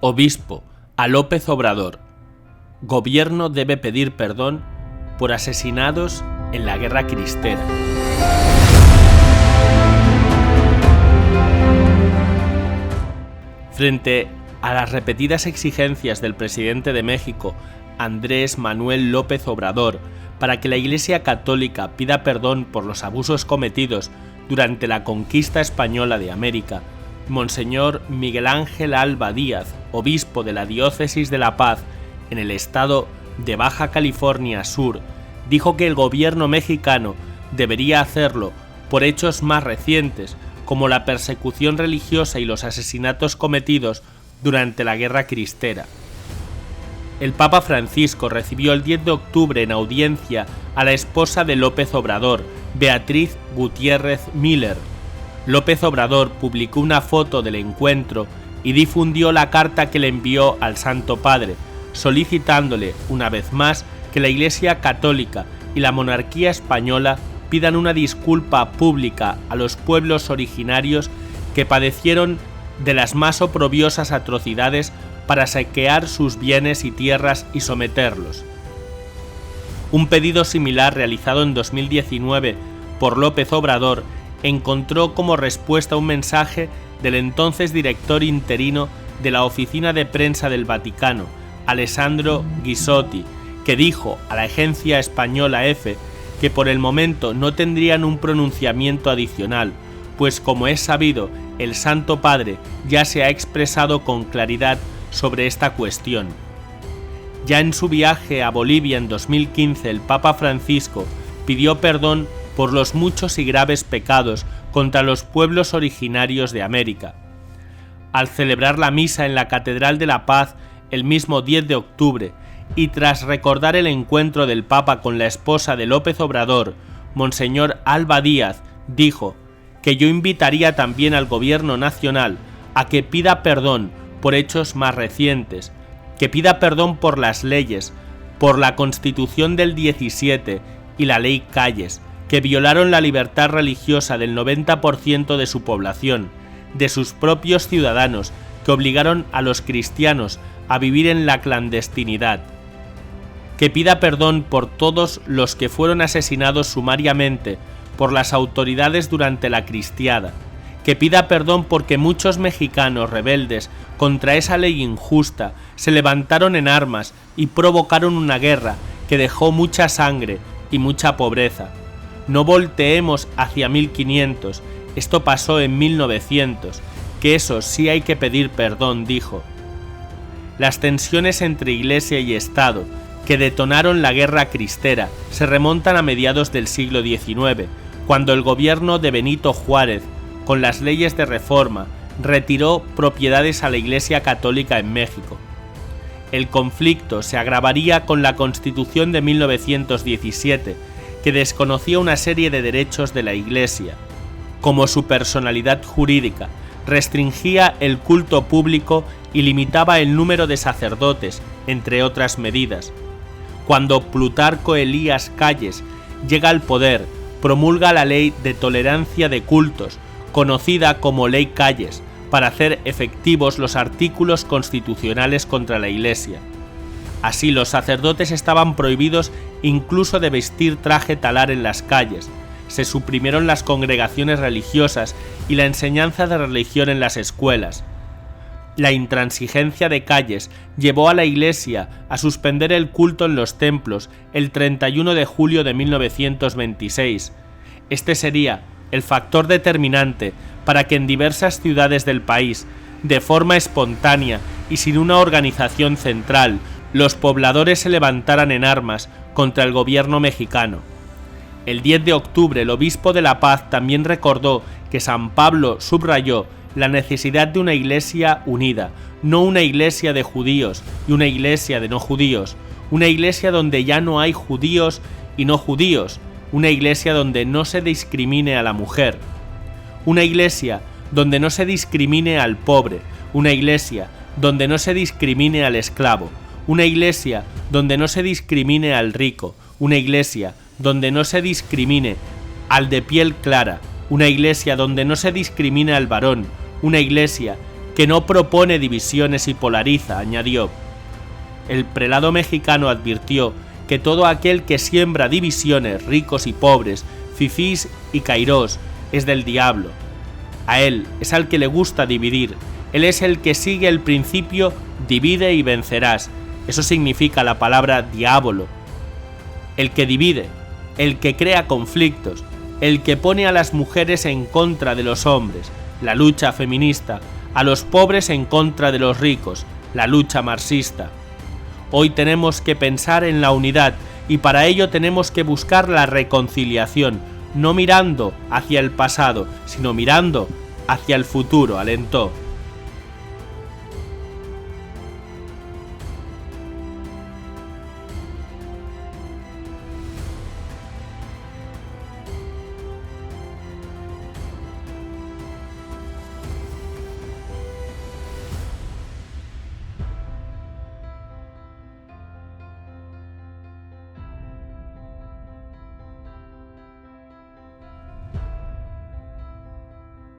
Obispo a López Obrador. Gobierno debe pedir perdón por asesinados en la Guerra Cristera. Frente a las repetidas exigencias del presidente de México, Andrés Manuel López Obrador, para que la Iglesia Católica pida perdón por los abusos cometidos durante la conquista española de América, Monseñor Miguel Ángel Alba Díaz, obispo de la Diócesis de La Paz en el estado de Baja California Sur, dijo que el gobierno mexicano debería hacerlo por hechos más recientes, como la persecución religiosa y los asesinatos cometidos durante la Guerra Cristera. El Papa Francisco recibió el 10 de octubre en audiencia a la esposa de López Obrador, Beatriz Gutiérrez Müller. López Obrador publicó una foto del encuentro y difundió la carta que le envió al Santo Padre, solicitándole, una vez más, que la Iglesia Católica y la monarquía española pidan una disculpa pública a los pueblos originarios que padecieron de las más oprobiosas atrocidades para saquear sus bienes y tierras y someterlos. Un pedido similar realizado en 2019 por López Obrador encontró como respuesta un mensaje del entonces director interino de la Oficina de Prensa del Vaticano, Alessandro Ghisotti, que dijo a la agencia española EFE que por el momento no tendrían un pronunciamiento adicional, pues como es sabido, el Santo Padre ya se ha expresado con claridad sobre esta cuestión. Ya en su viaje a Bolivia en 2015, el Papa Francisco pidió perdón por los muchos y graves pecados contra los pueblos originarios de América. Al celebrar la misa en la Catedral de la Paz el mismo 10 de octubre, y tras recordar el encuentro del Papa con la esposa de López Obrador, Monseñor Alba Díaz dijo que yo invitaría también al gobierno nacional a que pida perdón por hechos más recientes, que pida perdón por las leyes, por la Constitución del 17 y la Ley Calles, que violaron la libertad religiosa del 90% de su población, de sus propios ciudadanos, que obligaron a los cristianos a vivir en la clandestinidad, que pida perdón por todos los que fueron asesinados sumariamente por las autoridades durante la Cristiada, que pida perdón porque muchos mexicanos rebeldes contra esa ley injusta se levantaron en armas y provocaron una guerra que dejó mucha sangre y mucha pobreza. No volteemos hacia 1500, esto pasó en 1900, que eso sí hay que pedir perdón, dijo. Las tensiones entre Iglesia y Estado, que detonaron la Guerra Cristera, se remontan a mediados del siglo XIX, cuando el gobierno de Benito Juárez, con las leyes de reforma, retiró propiedades a la Iglesia Católica en México. El conflicto se agravaría con la Constitución de 1917, que desconocía una serie de derechos de la Iglesia, como su personalidad jurídica, restringía el culto público y limitaba el número de sacerdotes, entre otras medidas. Cuando Plutarco Elías Calles llega al poder, promulga la Ley de Tolerancia de Cultos, conocida como Ley Calles, para hacer efectivos los artículos constitucionales contra la Iglesia. Así, los sacerdotes estaban prohibidos incluso de vestir traje talar en las calles. Se suprimieron las congregaciones religiosas y la enseñanza de religión en las escuelas. La intransigencia de Calles llevó a la Iglesia a suspender el culto en los templos el 31 de julio de 1926. Este sería el factor determinante para que en diversas ciudades del país, de forma espontánea y sin una organización central, los pobladores se levantaran en armas contra el gobierno mexicano. El 10 de octubre, el obispo de La Paz también recordó que San Pablo subrayó la necesidad de una iglesia unida, no una iglesia de judíos y una iglesia de no judíos, una iglesia donde ya no hay judíos y no judíos, una iglesia donde no se discrimine a la mujer, una iglesia donde no se discrimine al pobre, una iglesia donde no se discrimine al esclavo, una iglesia donde no se discrimine al rico, una iglesia donde no se discrimine al de piel clara, una iglesia donde no se discrimine al varón, una iglesia que no propone divisiones y polariza, añadió. El prelado mexicano advirtió que todo aquel que siembra divisiones, ricos y pobres, fifís y cairós, es del diablo. A él es al que le gusta dividir, él es el que sigue el principio divide y vencerás. Eso significa la palabra diablo. El que divide, el que crea conflictos, el que pone a las mujeres en contra de los hombres, la lucha feminista, a los pobres en contra de los ricos, la lucha marxista. Hoy tenemos que pensar en la unidad y para ello tenemos que buscar la reconciliación, no mirando hacia el pasado, sino mirando hacia el futuro, alentó.